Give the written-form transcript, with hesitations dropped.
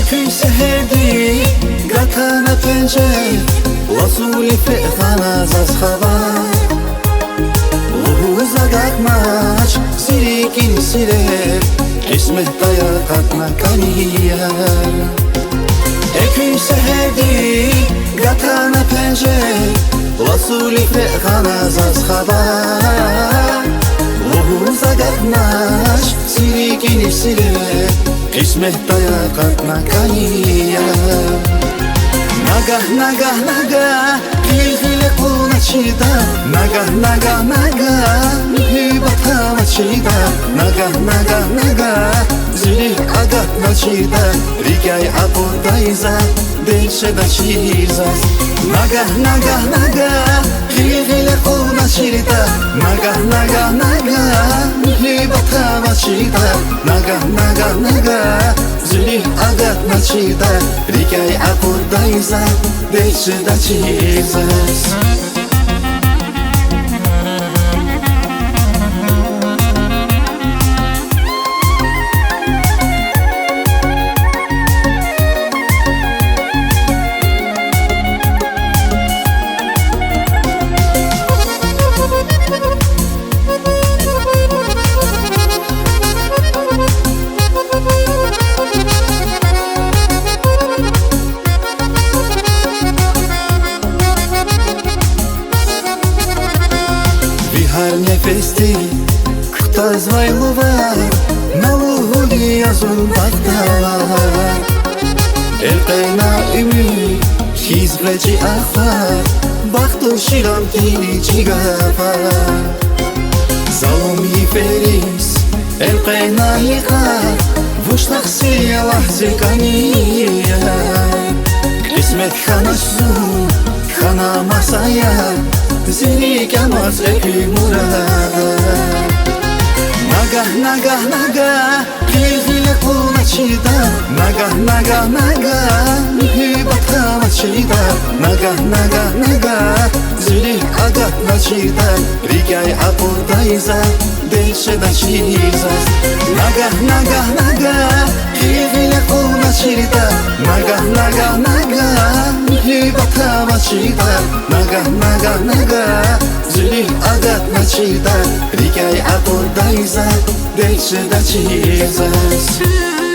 Ekün seherdi Gatana pence Wasuli fe'khana zaz khabar Uza gatmach Sirikin sirep Qismet dayaqatna kaniya Ekün seherdi Gatana pence Wasuli fe'khana zaz khabar Uza gatmach Sirikin sirep Qismet dayaqatna kaniya Nagah, nagah, nagah Gilgile quna chida Nagah, nagah, nagah Hibata machida Nagah, nagah, nagah Zili agat machida Rigay apodaiza Delche da chizas Nagah, nagah, nagah Gilgile quna chida Nagah, nagah, nagah Hibata machida Nagah, nagah, nagah Zili agat machida Rigay apodaiza Delche da chizas Har nefesti Kutaz vayluvar Naluhuli yazun baktalar Erqayna ümü Hizveci ahvar Baktı şiram tini cigafar Zalom yiferis Erqayna yıkar Vuşnak siya lahzi kaniya Qismet khanasu Khana masaya Zili kamaz eki murada Nagah, nagah, nagah Gilgile quna chida Nagah, nagah, nagah Hibata machida Nagah, nagah, nagah Zili agat machida Rigay apodaiza Delche da chizas Nagah, nagah, nagah Gilgile quna chida Nagah, nagah, nagah Hibata machida Nagah, nagah, nagah Zili agat machida Rigay apodaiza Delche da chizas